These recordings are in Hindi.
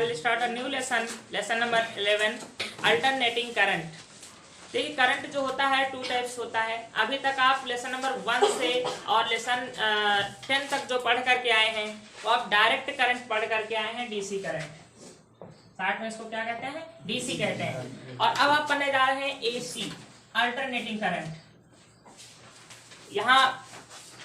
I will start a new lesson, lesson number 11, alternating current। देखिए करंट जो होता है टू टाइप्स होता है। अभी तक आप लेसन नंबर 1 से और लेसन 10 तक जो पढ़ करके आए हैं वो आप डायरेक्ट करंट पढ़ करके आए हैं, डीसी करंट। शॉर्ट में इसको क्या कहते हैं, डीसी कहते हैं। और अब आप पढ़ने जा रहे हैं एसी, अल्टरनेटिंग करंट। यहाँ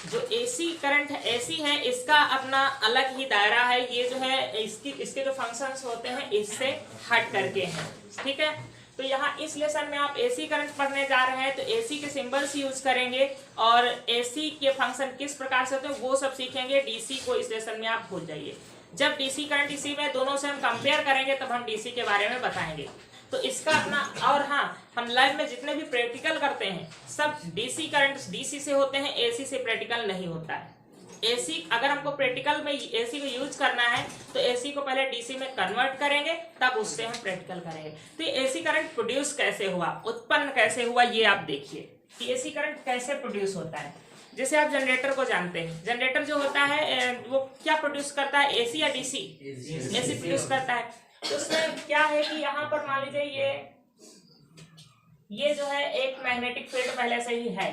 जो एसी करंट है, एसी है, इसका अपना अलग ही दायरा है। ये जो है इसके जो फंक्शंस होते हैं इससे हट करके हैं, ठीक है। तो यहाँ इस लेसन में आप एसी करंट पढ़ने जा रहे हैं तो एसी के सिंबल्स यूज करेंगे और एसी के फंक्शन किस प्रकार से होते हैं वो सब सीखेंगे। डीसी को इस लेसन में आप भूल जाइए। जब डीसी करंट इसी में दोनों से हम कंपेयर करेंगे तब हम डीसी के बारे में बताएंगे। तो इसका अपना, और हाँ, हम लाइव में जितने भी प्रैक्टिकल करते हैं सब डीसी करंट डीसी से होते हैं, एसी से प्रैक्टिकल नहीं होता है। एसी अगर हमको प्रैक्टिकल में एसी को यूज करना है तो एसी को पहले डीसी में कन्वर्ट करेंगे तब उससे हम प्रैक्टिकल करेंगे। तो एसी करंट प्रोड्यूस कैसे हुआ, उत्पन्न कैसे हुआ, ये आप देखिए कि एसी करंट कैसे प्रोड्यूस होता है। जैसे आप जनरेटर को जानते हैं, जनरेटर जो होता है वो क्या प्रोड्यूस करता है, एसी या डीसी? एसी प्रोड्यूस करता है। तो उसमें क्या है कि यहाँ पर मान लीजिए ये जो है एक मैग्नेटिक फील्ड पहले से ही है,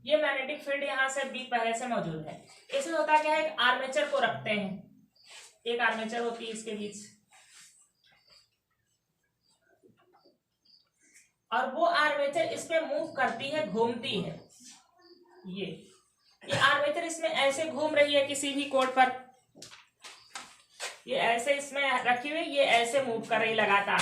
ये मैग्नेटिक फील्ड यहाँ से भी पहले से मौजूद है। इसमें होता क्या है, एक आर्मेचर को रखते हैं, एक आर्मेचर होती है इसके बीच, और वो आर्मेचर इस पे मूव करती है, घूमती है। ये आर्मेचर इसमें ऐसे घूम रही है किसी भी कोड पर, ये ऐसे इसमें रखी हुई, ये ऐसे मूव कर रही लगातार।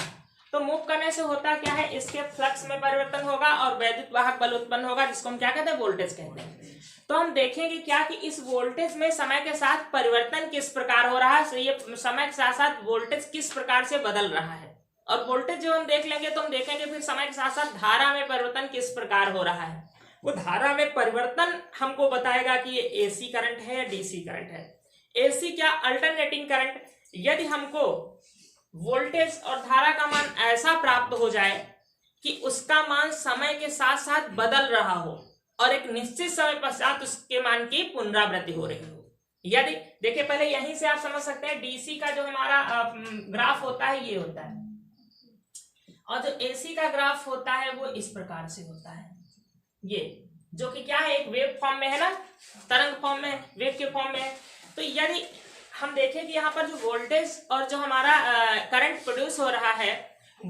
तो मूव करने से होता क्या है, इसके फ्लक्स में परिवर्तन होगा और वैद्युत वाहक बल उत्पन्न होगा, जिसको हम क्या कहते हैं, वोल्टेज कहते हैं। तो हम देखेंगे क्या कि इस वोल्टेज में समय के साथ परिवर्तन किस प्रकार हो रहा है, तो ये समय के साथ साथ वोल्टेज किस प्रकार से बदल रहा है। और वोल्टेज जो हम देख लेंगे तो हम देखेंगे फिर समय के साथ साथ धारा में परिवर्तन किस प्रकार हो रहा है। वो धारा में परिवर्तन हमको बताएगा कि ये एसी करंट है या डीसी करंट है। एसी क्या, अल्टरनेटिंग करंट। यदि हमको वोल्टेज और धारा का मान ऐसा प्राप्त हो जाए कि उसका मान समय के साथ साथ बदल रहा हो और एक निश्चित समय पश्चात उसके मान की पुनरावृत्ति हो रही हो। यदि देखिए पहले यहीं से आप समझ सकते हैं डीसी का जो हमारा ग्राफ होता है ये होता है, और जो एसी का ग्राफ होता है वो इस प्रकार से होता है। ये जो कि क्या है, एक वेव फॉर्म में है ना, तरंग फॉर्म में, वेव के फॉर्म में है। तो यदि हम देखें कि यहाँ पर जो वोल्टेज और जो हमारा करंट प्रोड्यूस हो रहा है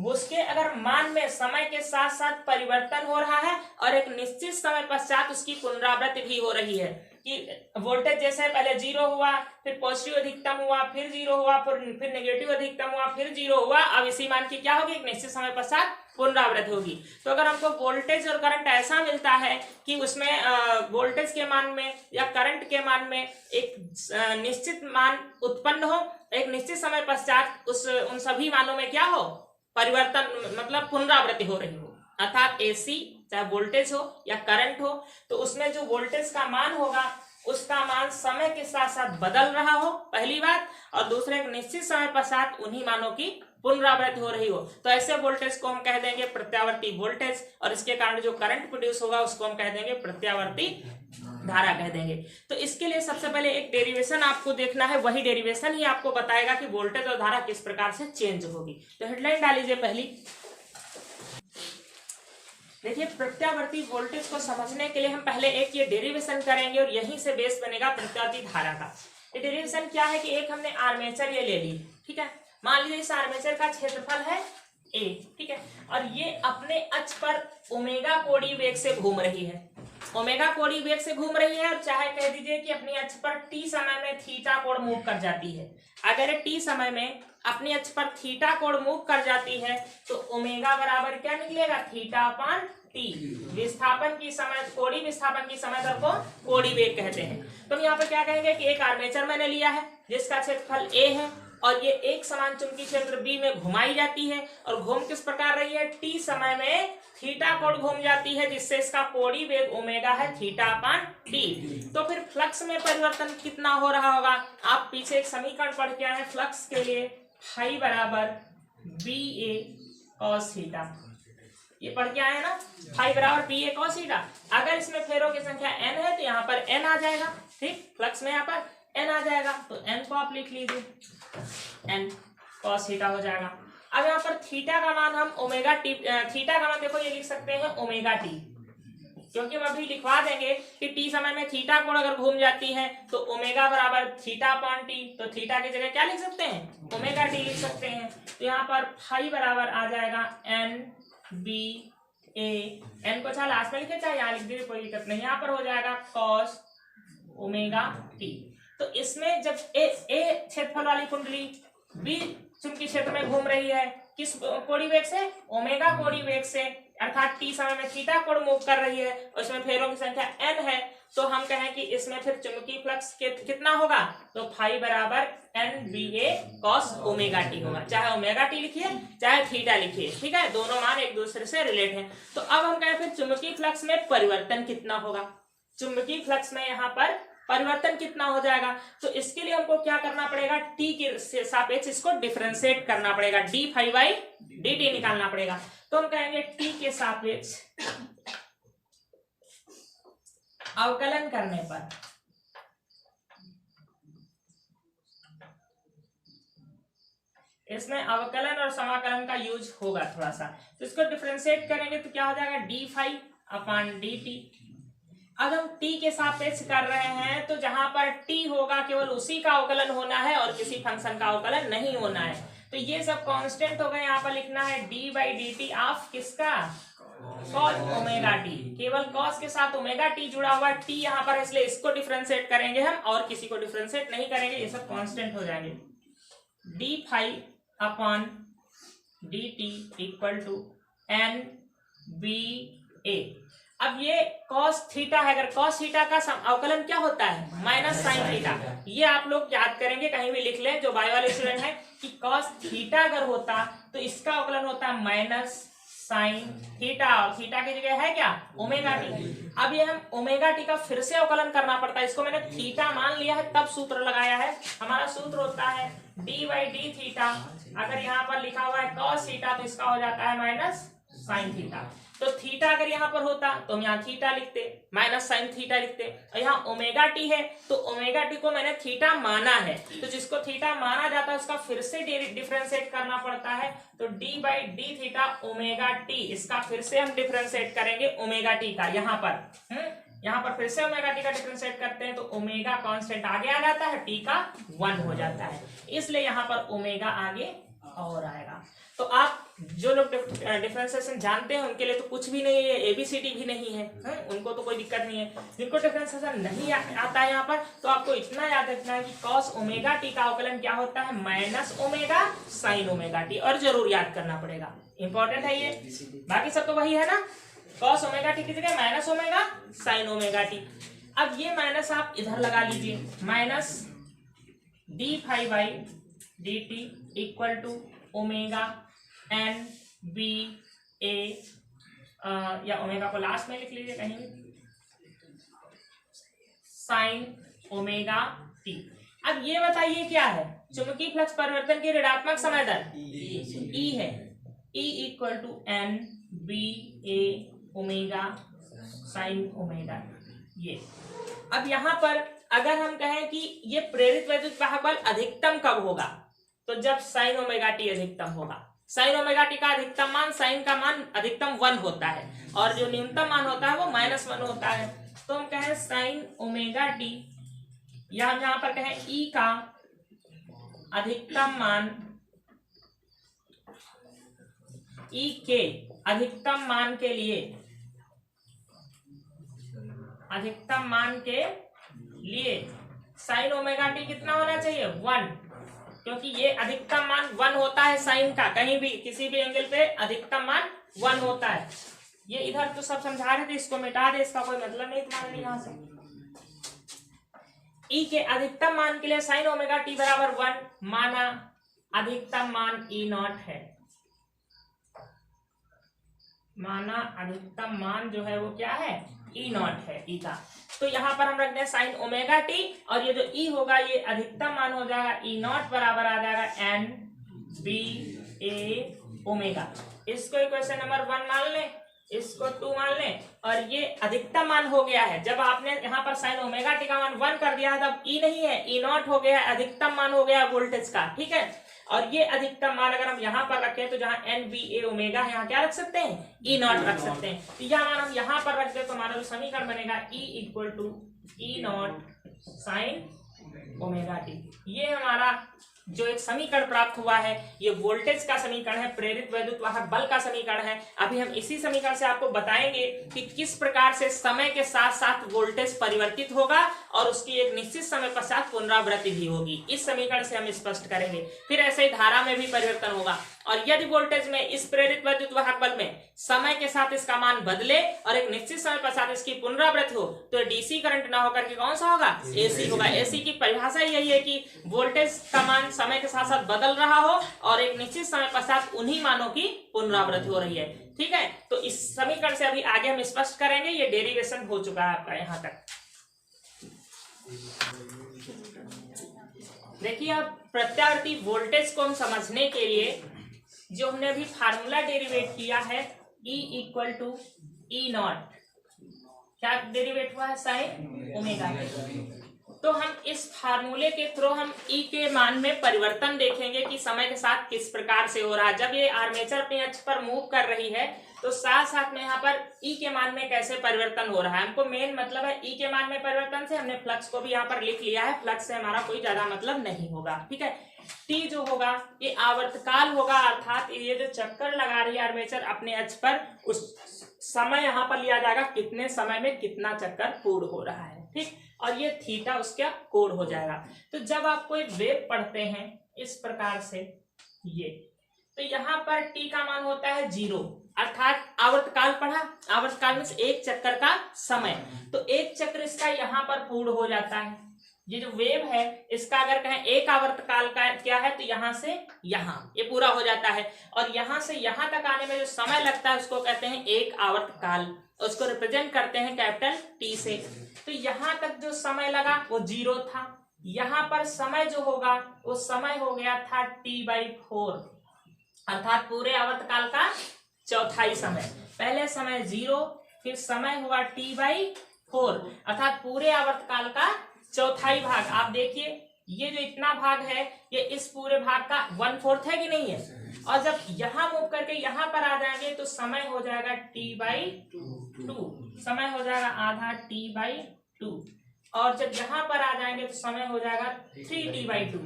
उसके अगर मान में समय के साथ साथ परिवर्तन हो रहा है और एक निश्चित समय पश्चात उसकी पुनरावृत्ति भी हो रही है कि वोल्टेज जैसे पहले 0 हुआ, फिर पॉजिटिव अधिकतम हुआ, फिर 0 हुआ, फिर नेगेटिव अधिकतम हुआ, फिर 0 हुआ, अब इसी मान की क्या होगी, एक निश्चित समय पश्चात पुनरावृत्ति होगी। तो अगर हमको वोल्टेज और करंट ऐसा मिलता है कि उसमें वोल्टेज के मान में या करंट के मान में एक निश्चित मान उत्पन्न हो, एक निश्चित समय पश्चात उन सभी मानों में क्या हो, परिवर्तन, मतलब पुनरावृत्ति हो रही हो, अर्थात एसी चाहे वोल्टेज हो या करंट हो, तो उसमें जो वोल्टेज का मान होगा उसका मान समय के साथ साथ बदल रहा हो, पहली बात, और दूसरे एक निश्चित समय पश्चात उन्हीं मानों की पुनरावृत्ति हो रही हो। तो ऐसे वोल्टेज को हम कह देंगे प्रत्यावर्ती वोल्टेज, और इसके कारण जो करंट प्रोड्यूस होगा उसको हम कह देंगे प्रत्यावर्ती धारा कह देंगे। तो इसके लिए सबसे पहले एक डेरिवेशन आपको देखना है, वही डेरिवेशन ही आपको बताएगा कि वोल्टेज और धारा किस प्रकार से चेंज होगी। तो हेडलाइन डालीजिए पहली। देखिए प्रत्यावर्ती वोल्टेज को समझने के लिए हम पहले एक ये डेरिवेशन करेंगे और यहीं से बेस बनेगा प्रत्यावर्ती धारा का। ये डेरिवेशन क्या है कि एक हमने आर्मेचर ये ले ली, ठीक है। मान लीजिए इस आर्मेचर का क्षेत्रफल है A, ठीक है, और ये अपने अक्ष पर ओमेगा कोणीय वेग से घूम रही है, ओमेगा कोणीय वेग से घूम रही है, और चाहे कह दीजिए कि अपनी अक्ष पर टी समय में थीटा कोण मूव कर जाती है। अगर टी समय में अपनी अक्ष पर थीटा कोण मूव कर जाती है तो ओमेगा बराबर क्या निकलेगा, थीटा अपान टी। विस्थापन की समय, कोणीय विस्थापन की समय दर को कोणीय वेग कहते हैं। तो हम यहाँ पर क्या कहेंगे कि एक आर्मेचर मैंने लिया है जिसका क्षेत्रफल A है और ये एक समान चुंबकीय क्षेत्र B में घुमाई जाती है, और घूम किस प्रकार रही है, टी समय में थीटा कोण घूम जाती है, जिससे इसका कोणीय वेग ओमेगा है थीटा अपान टी। तो फिर फ्लक्स में परिवर्तन कितना हो रहा होगा, आप पीछे एक समीकरण पढ़ के आए फ्लक्स के लिए, फाई बराबर BA cos थीटा, ये पढ़ के आए ना, फाई बराबर BA cos थीटा। अगर इसमें फेरों की संख्या n है तो यहाँ पर n आ जाएगा, ठीक, फ्लक्स में यहाँ पर n आ जाएगा, तो n को आप लिख लीजिए, n cos थीटा हो जाएगा। अब यहाँ पर थीटा का मान हम ओमेगा टी, थीटा का मान देखो ये लिख सकते हैं ओमेगा टी, क्योंकि हम अभी लिखवा देंगे कि टी समय में थीटा कोण अगर घूम जाती है तो ओमेगा बराबर थीटा अपॉन टी, तो थीटा की जगह क्या लिख सकते हैं, ओमेगा टी लिख सकते हैं। तो यहाँ पर फाई बराबर आ जाएगा एन बी ए, एन को चाहे लास्ट में लिखे चाहे यहाँ लिख दीजिए, कोई दिक्कत नहीं। यहाँ पर हो जाएगा कॉस ओमेगा टी। तो इसमें जब ए क्षेत्रफल वाली कुंडली बी चुंबकीय क्षेत्र में घूम रही है, किस कोणीय वेग से, ओमेगा कोणीय वेग से, अर्थात टी समय में थीटा कोण मूव कर रही है, और इसमें फेरों की संख्या n है, तो हम कहें कि इसमें फिर चुंबकीय फ्लक्स कितना होगा, तो फाई बराबर एन बी ए कॉस ओमेगा टी होगा। चाहे ओमेगा टी लिखिए चाहे थीटा लिखिए, ठीक है, दोनों मान एक दूसरे से रिलेट हैं। तो अब हम कहें फिर चुंबकीय फ्लक्स में परिवर्तन कितना होगा, चुंबकीय फ्लक्स में यहाँ पर परिवर्तन कितना हो जाएगा। तो इसके लिए हमको क्या करना पड़ेगा, टी के सापेक्ष इसको डिफरेंशिएट करना पड़ेगा, D phi by D T निकालना पड़ेगा। तो हम कहेंगे टी के सापेक्ष अवकलन करने पर इसमें अवकलन और समाकलन का यूज होगा थोड़ा सा, तो इसको डिफरेंशिएट करेंगे तो क्या हो जाएगा, D phi upon D T. अब हम t के सापेक्ष कर रहे हैं, तो जहां पर t होगा केवल उसी का अवकलन होना है और किसी फंक्शन का अवकलन नहीं होना है। तो ये सब कांस्टेंट हो गए, यहाँ पर लिखना है d by D T of किसका, cos ओमेगा t, केवल cos के साथ ओमेगा t जुड़ा हुआ है, t यहाँ पर, इसलिए इसको डिफरेंशिएट करेंगे हम और किसी को डिफरेंशिएट नहीं करेंगे, ये सब कांस्टेंट हो जाएंगे। d phi upon D T equal to N B A. अब ये cos थीटा है, अगर cos थीटा का अवकलन क्या होता है, माइनस साइन थीटा। ये आप लोग याद करेंगे, कहीं भी लिख लें जो बायो वाले स्टूडेंट है, कि cos थीटा अगर होता तो इसका अवकलन होता है माइनस साइन थीटा, और थीटा की जगह है क्या, ओमेगा टी। अब ये हम ओमेगा टी का फिर से अवकलन करना पड़ता है, इसको मैंने थीटा मान लिया है तब सूत्र लगाया है। हमारा सूत्र होता है डी बाई डी थीटा, अगर यहाँ पर लिखा हुआ है cos थीटा तो इसका हो जाता है माइनस साइन थीटा। तो थीटा अगर यहाँ पर होता तो हम यहाँ थीटा लिखते, माइनस साइन थीटा लिखते, और यहाँ ओमेगा टी है तो ओमेगा टी को मैंने थीटा माना है, तो जिसको थीटा माना जाता है उसका फिर से डिफरेंशिएट करना पड़ता है। तो D by D theta omega T, इसका फिर से हम डिफरेंशिएट करेंगे ओमेगा टी का, यहाँ पर फिर से ओमेगा टी का डिफरेंशिएट करते हैं तो ओमेगा कांस्टेंट आगे आ जाता है, टी का 1 हो जाता है, इसलिए यहाँ पर ओमेगा आगे और आएगा। तो आप जो लोग डिफरेंशिएशन जानते हैं उनके लिए तो कुछ भी नहीं है, एबीसीडी भी नहीं है, उनको तो कोई दिक्कत नहीं है। जिनको डिफरेंशिएशन नहीं आता है यहाँ पर, तो आपको इतना याद रखना है कि cos ओमेगा टी का अवकलन क्या होता है, minus omega sine omega T, और जरूर याद करना पड़ेगा, इंपॉर्टेंट है ये। बाकी सब तो वही है ना, cos ओमेगा टी की जगह minus omega sine omega T. अब ये माइनस आप इधर लगा लीजिए, minus D phi by D T equal to omega N B A, या ओमेगा को लास्ट में लिख लीजिए कहीं भी, साइन ओमेगा टी। अब ये बताइए क्या है, चुंबकीय फ्लक्स परिवर्तन की ऋणात्मक समय दर E है, E equal to N B A omega sine omega. ये अब यहाँ पर अगर हम कहें कि ये प्रेरित वैद्युत वाहक बल अधिकतम कब होगा, तो जब साइन ओमेगा टी अधिकतम होगा। साइन ओमेगा टी का अधिकतम मान, साइन का मान अधिकतम 1 होता है और जो न्यूनतम मान होता है वो -1 होता है। तो हम कहें साइन ओमेगा टी, या हम यहाँ पर कहें ई का अधिकतम मान, ई के अधिकतम मान के लिए, अधिकतम मान के लिए साइन ओमेगा टी कितना होना चाहिए, 1, क्योंकि ये अधिकतम मान 1 होता है साइन का, कहीं भी किसी भी एंगल पे अधिकतम मान 1 होता है। ये इधर तो सब समझा रहे थे, इसको मिटा दे, इसका कोई मतलब नहीं तुम्हारे लिए यहाँ से। ई के अधिकतम मान के लिए साइन ओमेगा टी बराबर 1 माना, अधिकतम मान ई नॉट है, माना अधिकतम मान जो है वो क्या है, ई नॉट है, ई का। तो यहाँ पर हम रखते हैं साइन ओमेगा टी, और ये जो ई होगा ये अधिकतम मान हो जाएगा, ई नॉट बराबर आ जाएगा एन बी ए ओमेगा। इसको इक्वेशन नंबर 1 मान लें, इसको 2 मान लें, और ये अधिकतम मान हो गया है। जब आपने यहाँ पर साइन ओमेगा टी का मान 1 कर दिया है तब ई नहीं है, ई नॉट हो गया, अधिकतम मान हो गया वोल्टेज का, ठीक है। और ये अधिकतम मान अगर हम यहाँ पर रखें तो जहाँ एन बी ए ओमेगा है, यहाँ क्या रख सकते हैं, ई नॉट रख सकते हैं। तो यह मान हम यहाँ पर रख दे तो हमारा जो समीकरण बनेगा E equal to E naught sine omega T. ये हमारा जो एक समीकरण प्राप्त हुआ है ये वोल्टेज का समीकरण है, प्रेरित वैद्युत वाहक बल का समीकरण है। अभी हम इसी समीकरण से आपको बताएंगे कि किस प्रकार से समय के साथ साथ वोल्टेज परिवर्तित होगा और उसकी एक निश्चित समय पश्चात पुनरावृत्ति भी होगी। इस समीकरण से हम स्पष्ट करेंगे। फिर ऐसे ही धारा में भी परिवर्तन होगा, और यदि वोल्टेज में इस प्रेरित वैद्युत वाहक बल में समय के साथ इसका मान बदले और एक निश्चित समय पश्चात इसकी पुनरावृत्ति हो तो डीसी करंट ना होकर के कौन सा होगा, एसी होगा। एसी की परिभाषा यही है कि वोल्टेज का मान समय के साथ साथ बदल रहा हो और एक निश्चित समय पश्चात उन्हीं मानों की पुनरावृत्ति हो रही है, ठीक है। तो इस समीकरण से अभी आगे हम स्पष्ट करेंगे। ये डेरिवेशन हो चुका है आपका यहाँ तक। देखिए अब प्रत्यावर्ती वोल्टेज को हम समझने के लिए जो हमने अभी फार्मूला डेरिवेट किया है E equal to E naught, क्या डेरिवेट हुआ है, साइन ओमेगा। तो हम इस फार्मूले के थ्रू हम E के मान में परिवर्तन देखेंगे कि समय के साथ किस प्रकार से हो रहा है। जब ये आर्मेचर अपने अक्ष पर मूव कर रही है तो साथ साथ में यहाँ पर E के मान में कैसे परिवर्तन हो रहा है। हमको मेन मतलब है E के मान में परिवर्तन से। हमने फ्लक्स को भी यहाँ पर लिख लिया है, फ्लक्स से हमारा कोई ज्यादा मतलब नहीं होगा, ठीक है। टी जो होगा ये आवर्तकाल होगा, अर्थात ये जो चक्कर लगा रही है आर्मेचर अपने अक्ष पर, उस समय यहाँ पर लिया जाएगा कितने समय में कितना चक्कर पूर्ण हो रहा है, ठीक। और ये थीटा उसका कोण हो जाएगा। तो जब आप कोई वेव पढ़ते हैं इस प्रकार से ये, तो यहाँ पर टी का मान होता है 0, अर्थात आवर्तकाल पढ़ा, आवर्तकाल में एक चक्कर का समय, तो एक चक्र इसका यहाँ पर पूर्ण हो जाता है। ये जो वेव है इसका अगर कहें एक आवर्तकाल का क्या है तो यहाँ से यहाँ ये पूरा हो जाता है, और यहाँ से यहाँ तक आने में जो समय लगता है उसको कहते हैं एक आवर्तकाल, उसको रिप्रेजेंट करते हैं कैपिटल टी से। तो यहाँ तक जो समय लगा वो 0 था, यहाँ पर समय जो होगा वो समय हो गया था T/4, अर्थात पूरे आवर्तकाल का चौथाई समय। पहले समय 0, फिर समय हुआ T/4, अर्थात पूरे आवर्तकाल का चौथाई भाग। आप देखिए ये जो इतना भाग है ये इस पूरे भाग का 1/4 है कि नहीं है। और जब यहाँ मूव करके यहाँ पर आ जाएंगे तो समय हो जाएगा T/2, समय हो जाएगा आधा T/2, और जब यहाँ पर आ जाएंगे तो समय हो जाएगा 3T/2,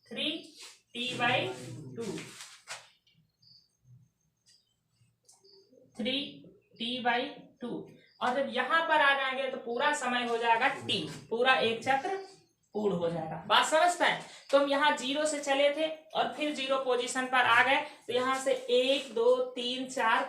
3T/2, 3T/2। और जब यहाँ पर आ जाएंगे तो पूरा समय हो जाएगा T, पूरा एक चक्र पूर्ण हो जाएगा। बात समझ पाए। तो हम यहाँ 0 से चले थे और फिर 0 पोजीशन पर आ गए, तो यहाँ से 1 2 3 4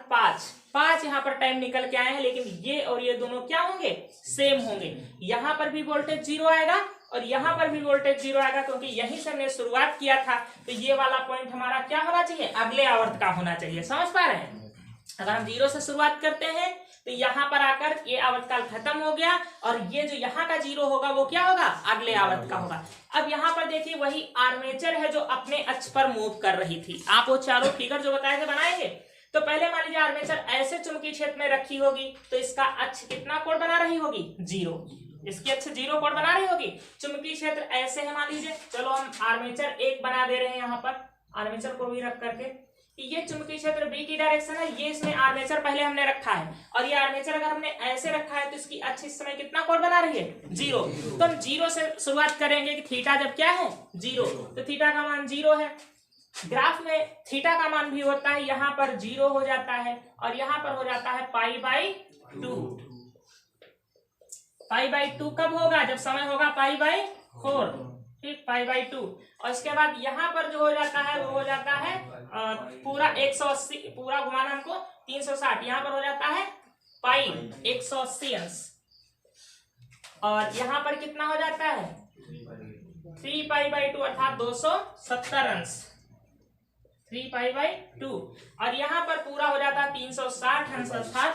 5 यहाँ पर टाइम निकल के आए हैं, लेकिन ये और ये दोनों क्या होंगे, सेम होंगे। यहाँ पर भी वोल्टेज 0 आएगा और यहाँ पर भी वोल्टेज 0 आएगा, क्योंकि यहीं से हमने शुरुआत किया था। तो ये वाला पॉइंट हमारा क्या होना चाहिए, अगले आवर्त का होना चाहिए। समझ पा रहे हैं। अगर हम 0 से शुरुआत करते हैं तो यहाँ पर आकर ये आवर्तकाल खत्म हो गया, और ये जो यहाँ का 0 होगा वो क्या होगा, अगले आवर्त का होगा। अब यहाँ पर देखिए वही आर्मेचर है जो अपने अक्ष पर मूव कर रही थी। आप वो चारों फिगर जो बताए थे बनाएंगे। तो पहले मान लीजिए आर्मेचर ऐसे चुंबकीय क्षेत्र में रखी होगी तो इसका अक्ष कितना कोण बना रही होगी, 0। इसकी अक्ष 0 कोण बना रही होगी। चुंबकीय क्षेत्र ऐसे है मान लीजिए, चलो हम आर्मेचर 1 बना दे रहे हैं यहाँ पर, आर्मेचर को भी रख करके। ये चुंबकीय क्षेत्र बी की डायरेक्शन है, ये इसमें आर्मेचर पहले हमने रखा है, और ये आर्मेचर अगर हमने ऐसे रखा है तो इसकी अक्ष इस समय कितना कोण बना रही है, 0। तो हम 0 से शुरुआत करेंगे कि थीटा जब क्या है 0, तो थीटा का मान 0 है। ग्राफ में थीटा का मान भी होता है, यहाँ पर 0 हो जाता है और यहाँ पर हो जाता है π/2। π/2 कब होगा, जब समय होगा π/4, ठीक, π/2। और इसके बाद यहाँ पर जो हो जाता है वो हो जाता है पूरा 180, पूरा घुमाना हमको 360, यहाँ पर हो जाता है पाई 180 अंश, और यहाँ पर कितना हो जाता है 3π/2, अर्थात 270 अंश, 3π/2। और यहाँ पर पूरा हो जाता है 360 अंश, अर्थात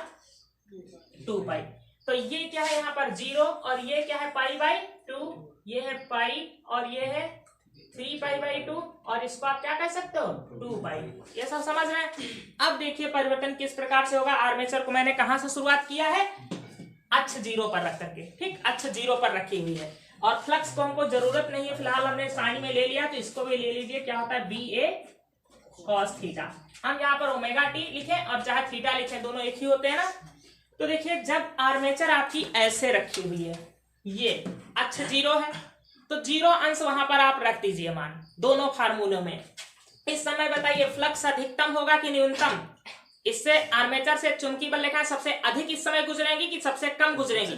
2π। तो ये क्या है यहाँ पर 0, और ये क्या है π/2, ये है पाई और ये है 3π/2 और इसको आप क्या कह सकते हो 2π। ये सब समझ रहे हैं। अब देखिए परिवर्तन किस प्रकार से होगा। आर्मेचर को मैंने कहां से शुरुआत किया है, अक्ष 0 पर रख करके, ठीक, अक्ष 0 पर रखी हुई है। और फ्लक्स को हमको जरूरत नहीं है, फिलहाल हमने साइन में ले लिया, तो इसको भी ले लीजिए, क्या होता है BA cos थीटा। हम यहाँ पर ω t लिखें और चाहे थीटा लिखें, दोनों एक ही होते हैं ना। तो देखिए जब आर्मेचर आपकी ऐसे रखी हुई है, ये अक्ष 0 है, तो 0 अंश वहां पर आप रख दीजिए मान दोनों फार्मूलों में। इस समय बताइए फ्लक्स अधिकतम होगा कि न्यूनतम। इससे आर्मेचर से चुंबकीय बल रेखा सबसे अधिक इस समय गुजरेंगी कि सबसे कम गुजरेंगी,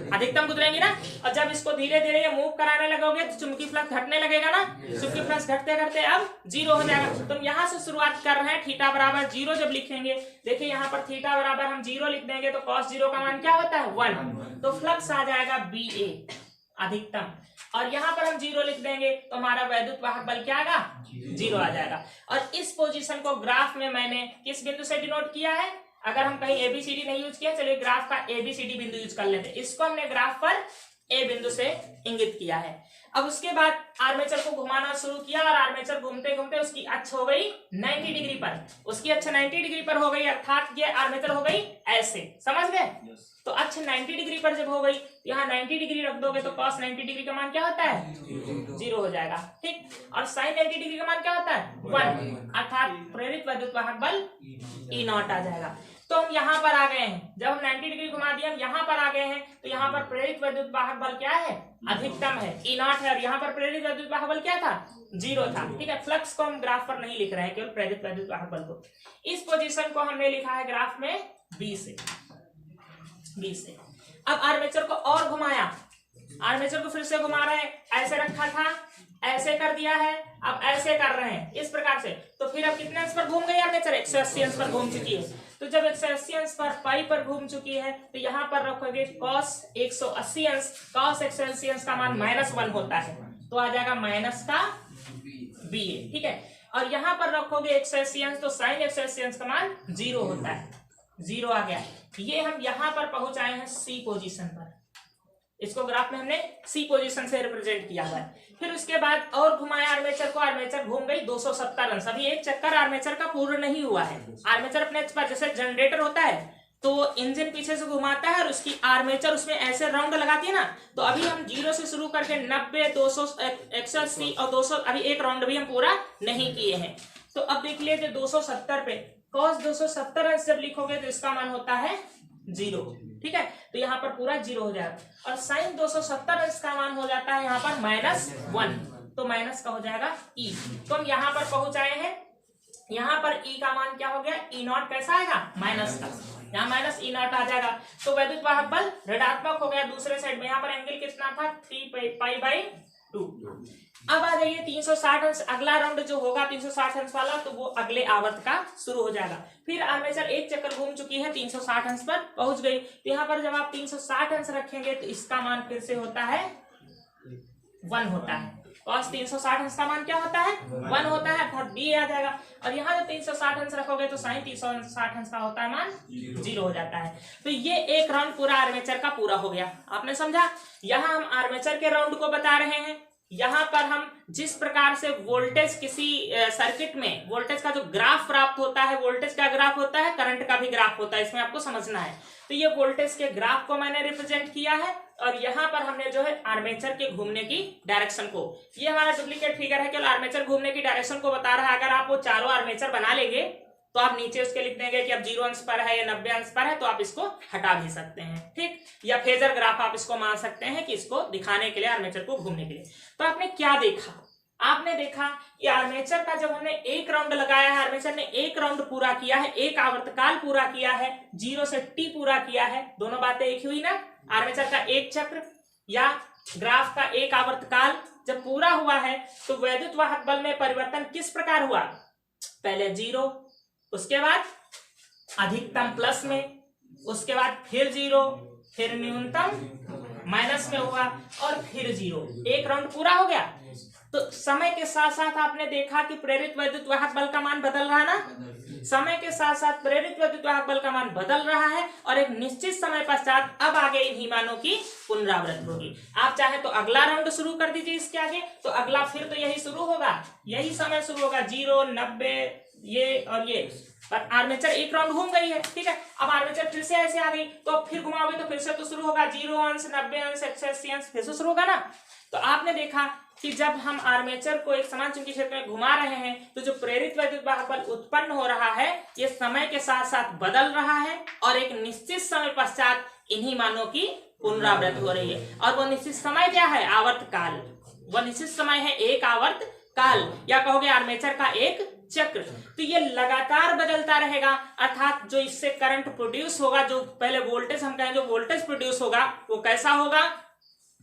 अधिकतम गुजरेंगी ना। और जब इसको धीरे धीरे ये मूव कराने लगोगे तो चुंबकीय फ्लक्स घटने लगेगा ना। चुंबकीय फ्लक्स घटते घटते अब 0 हो जाएगा। तो यहाँ से शुरुआत कर रहे हैं, थीटा बराबर 0 जब लिखेंगे, देखिए यहाँ पर थीटा बराबर हम 0 लिख देंगे तो cos 0 का मान क्या होता है 1, तो फ्लक्स आ जाएगा BA अधिकतम। और यहाँ पर हम 0 लिख देंगे तो हमारा वैद्युत वाहक बल क्या आएगा 0 आ जाएगा। और इस पोजीशन को ग्राफ में मैंने किस बिंदु से डिनोट किया है, अगर हम कहीं ABCD नहीं यूज किया, चलिए ग्राफ का ABCD बिंदु यूज कर लेते हैं। इसको हमने ग्राफ पर A बिंदु से इंगित किया है। अब उसके बाद आर्मेचर को घुमाना शुरू किया और आर्मेचर घूमते घूमते उसकी अक्ष हो गई 90 डिग्री पर, उसकी अक्ष 90 डिग्री पर हो गई, अर्थात ये आर्मेचर हो गई ऐसे, समझ गए। तो अक्ष 90 डिग्री पर जब हो गई, यहाँ 90 डिग्री रख दोगे तो cos 90 डिग्री का मान क्या होता है 0 हो जाएगा, ठीक। और sin 90 डिग्री का मान क्या होता है 1, अर्थात प्रेरित वैद्युत वाहक बल E0 आ जाएगा। तो हम यहाँ पर आ गए हैं, जब हम 90 डिग्री घुमा दिए हम यहाँ पर आ गए हैं, तो यहाँ पर प्रेरित वैद्युत वाहक बल क्या है अधिकतम है E0 है, और यहाँ पर प्रेरित वैद्युत वाहक बल क्या था 0 था, ठीक है। फ्लक्स को हम ग्राफ पर नहीं लिख रहे हैं, केवल प्रेरित वैद्युत वाहक बल को। इस पोजीशन को हमने लिखा है ग्राफ में B से। अब आर्मेचर को और घुमाया, आर्मेचर को फिर से घुमा रहे हैं, ऐसे रखा था ऐसे कर दिया है, अब ऐसे कर रहे हैं इस प्रकार से। तो फिर अब कितने अंश पर घूम गई आर्मेचर 180 अंश पर घूम चुकी है। तो जब 180 अंश पर पाई पर घूम चुकी है तो यहाँ पर रखोगे cos 180 अंश, cos 180 अंश का मान -1 होता है, तो आ जाएगा माइनस का BA, ठीक है। और यहाँ पर रखोगे 180 अंश, तो sin 180 अंश का मान 0 होता है, 0 आ गया। ये हम यहाँ पर पहुंच आए हैं C पोजीशन पर, इसको ग्राफ में हमने C पोजीशन से रिप्रेजेंट किया हुआ है। फिर उसके बाद और घुमाया आर्मेचर को, आर्मेचर घूम गई 270 अंश। अभी एक चक्कर आर्मेचर का पूर्ण नहीं हुआ है। आर्मेचर अपने पर जैसे जनरेटर होता है तो इंजन पीछे से घुमाता है और उसकी आर्मेचर उसमें ऐसे राउंड लगाती है ना। तो अभी हम 0 से शुरू करके 90, 200, 180 और 200, अभी एक राउंड भी हम पूरा नहीं किए हैं। तो अब देख लीजिए 270 पे cos 270 अंश जब लिखोगे तो इसका मान होता है 0, ठीक है। तो यहाँ पर पूरा 0 हो जाएगा। और sin 270 अंश का मान हो जाता है यहाँ पर -1, तो माइनस का हो जाएगा E। तो हम यहाँ पर पहुंच आए हैं, यहाँ पर E का मान क्या हो गया E0 कैसा आएगा माइनस का, यहाँ -E0 आ जाएगा। तो वैद्युत वाहक बल ऋणात्मक हो गया दूसरे साइड में। यहाँ पर एंगल कितना था 3π/2। अब आ जाइए 360 अंश, अगला राउंड जो होगा 360 अंश वाला, तो वो अगले आवर्त का शुरू हो जाएगा। फिर आर्मेचर एक चक्कर घूम चुकी है 360 अंश पर पहुंच गई, तो यहाँ पर जब आप 360 अंश रखेंगे तो इसका मान फिर से होता है 1 होता है। cos 360 अंश का मान क्या होता है 1 होता है, अर्थात B आ जाएगा। और यहाँ जब 360 अंश रखोगे तो sin 360 अंश का होता है मान 0 हो जाता है। तो ये एक राउंड पूरा आर्मेचर का पूरा हो गया, आपने समझा। यहाँ हम आर्मेचर के राउंड को बता रहे हैं। यहाँ पर हम जिस प्रकार से वोल्टेज किसी सर्किट में वोल्टेज का जो ग्राफ प्राप्त होता है, वोल्टेज का ग्राफ होता है, करंट का भी ग्राफ होता है, इसमें आपको समझना है। तो ये वोल्टेज के ग्राफ को मैंने रिप्रेजेंट किया है, और यहाँ पर हमने जो है आर्मेचर के घूमने की डायरेक्शन को, ये हमारा डुप्लीकेट फिगर है, केवल आर्मेचर घूमने की डायरेक्शन को बता रहा है। अगर आप वो चारों आर्मेचर बना लेंगे तो आप नीचे उसके लिख देंगे कि अब 0 अंश पर है या 90 अंश पर है, तो आप इसको हटा भी सकते हैं, ठीक। या फेजर ग्राफ आप इसको मान सकते हैं कि इसको दिखाने के लिए, आर्मेचर को घूमने के लिए। तो आपने क्या देखा, आपने देखा कि आर्मेचर का जब हमने एक राउंड लगाया है, आर्मेचर ने एक राउंड पूरा किया है, एक आवर्तकाल पूरा किया है, 0 से T पूरा किया है, दोनों बातें एक ही हुई ना। आर्मेचर का एक चक्र या ग्राफ का एक आवर्तकाल जब पूरा हुआ है तो वैद्युत वाहक बल में परिवर्तन किस प्रकार हुआ, पहले 0, उसके बाद अधिकतम प्लस में, उसके बाद फिर 0, फिर न्यूनतम माइनस में हुआ, और फिर 0। एक राउंड पूरा हो गया। तो समय के साथ साथ आपने देखा कि प्रेरित वैद्युत वाहक बल का मान बदल रहा है ना, समय के साथ साथ प्रेरित वैद्युत वाहक बल का मान बदल रहा है और एक निश्चित समय पश्चात अब आगे इन्हीं मानों की पुनरावृत्ति होगी। आप चाहे तो अगला राउंड शुरू कर दीजिए इसके आगे, तो अगला फिर तो यही शुरू होगा, यही समय शुरू होगा 0, 90 ये और ये, पर आर्मेचर एक राउंड घूम गई है, ठीक है। अब आर्मेचर फिर से ऐसे आ गई तो अब फिर घुमाओगे तो फिर से तो शुरू होगा 0 अंश, 90 अंश, 180 अंश, फिर से शुरू होगा ना। तो आपने देखा कि जब हम आर्मेचर को एक समान चुंबकीय क्षेत्र में घुमा रहे हैं तो जो प्रेरित वैद्युत वाहक बल उत्पन्न हो रहा है ये समय के साथ साथ बदल रहा है और एक निश्चित समय पश्चात इन्हीं मानों की पुनरावृत्ति हो रही है। और वो निश्चित समय क्या है? आवर्त काल। वह निश्चित समय है एक आवर्त काल, या कहोगे आर्मेचर का एक चक्र। तो ये लगातार बदलता रहेगा, अर्थात जो इससे करंट प्रोड्यूस होगा, जो पहले वोल्टेज हम कहें जो वोल्टेज प्रोड्यूस होगा वो कैसा होगा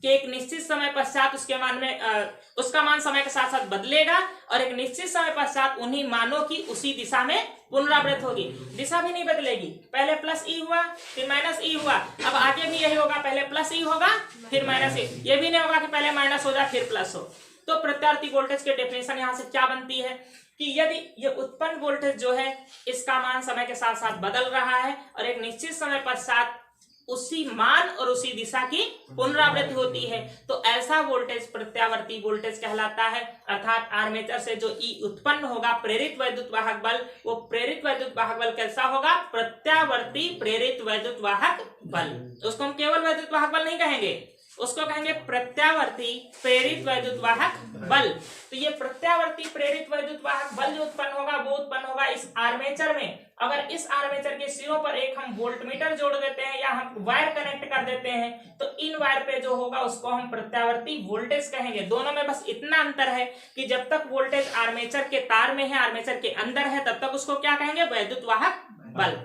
कि एक निश्चित समय पश्चात उसके मान में उसका मान समय के साथ साथ बदलेगा और एक निश्चित समय पश्चात उन्हीं मानों की उसी दिशा में पुनरावृत्ति होगी। दिशा भी नहीं बदलेगी, पहले प्लस ई हुआ फिर माइनस ई हुआ, अब आगे भी यही होगा, पहले प्लस ई होगा फिर माइनस ई। ये भी नहीं होगा कि पहले माइनस हो जाए फिर प्लस हो। तो प्रत्यावर्ती वोल्टेज की डेफिनेशन यहाँ से क्या बनती है कि यदि ये उत्पन्न वोल्टेज जो है इसका मान समय के साथ साथ बदल रहा है और एक निश्चित समय पश्चात उसी मान और उसी दिशा की पुनरावृत्ति होती है तो ऐसा वोल्टेज प्रत्यावर्ती वोल्टेज कहलाता है। अर्थात आर्मेचर से जो ई उत्पन्न होगा प्रेरित वैद्युत वाहक बल, वो प्रेरित वैद्युत वाहक बल कैसा होगा? प्रत्यावर्ती प्रेरित वैद्युत वाहक बल। उसको हम केवल वैद्युत वाहक बल नहीं कहेंगे, उसको कहेंगे प्रत्यावर्ती प्रेरित वैद्युत वाहक बल। तो ये प्रत्यावर्ती प्रेरित वैद्युत वाहक बल जो उत्पन्न होगा वो उत्पन्न होगा इस आर्मेचर में। अगर इस आर्मेचर के सिरों पर एक हम वोल्टमीटर जोड़ देते हैं या हम वायर कनेक्ट कर देते हैं तो इन वायर पे जो होगा उसको हम प्रत्यावर्ती वोल्टेज कहेंगे। दोनों में बस इतना अंतर है कि जब तक वोल्टेज आर्मेचर के तार में है, आर्मेचर के अंदर है, तब तक उसको क्या कहेंगे? वैद्युत वाहक बल।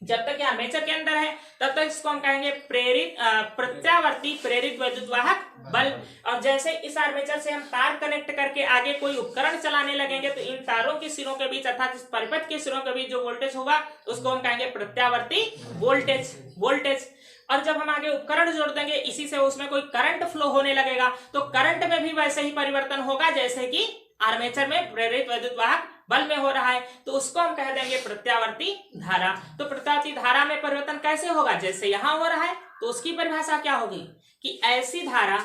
जब तक आर्मेचर के अंदर है तब तक इसको हम कहेंगे प्रत्यावर्ती प्रेरित वैद्युत वाहक बल। और जैसे इस आर्मेचर से हम तार कनेक्ट करके आगे कोई उपकरण चलाने लगेंगे तो इन तारों के सिरों के बीच अर्थात इस परिपथ के सिरों के बीच जो वोल्टेज होगा उसको हम कहेंगे प्रत्यावर्ती वोल्टेज। और जब हम आगे उपकरण जोड़ देंगे इसी से उसमें कोई करंट फ्लो होने लगेगा तो करंट में भी वैसे ही परिवर्तन होगा जैसे कि आर्मेचर में प्रेरित वैद्युत वाहक बल में हो रहा है, तो उसको हम कह देंगे प्रत्यावर्ती धारा। तो प्रत्यावर्ती धारा में परिवर्तन कैसे होगा? जैसे यहां हो रहा है तो उसकी परिभाषा क्या होगी कि ऐसी धारा,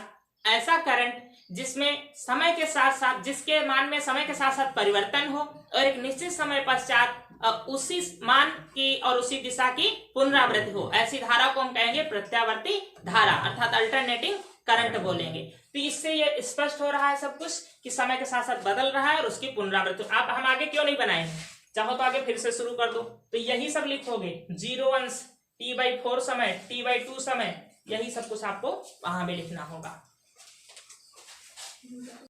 ऐसा करंट जिसमें समय के साथ साथ, जिसके मान में समय के साथ साथ परिवर्तन हो और एक निश्चित समय पश्चात उसी मान की और उसी दिशा की पुनरावृत्ति हो, ऐसी धारा को हम कहेंगे प्रत्यावर्ती धारा अर्थात अल्टरनेटिंग करंट बोलेंगे। तो इससे ये स्पष्ट हो रहा है सब कुछ कि समय के साथ साथ बदल रहा है और उसकी पुनरावृत्ति। आप हम आगे क्यों नहीं बनाए? चाहो तो आगे फिर से शुरू कर दो। तो यही सब लिखोगे 0 अंश T/4 समय, T/2 समय, यही सब कुछ आपको वहां भी लिखना होगा।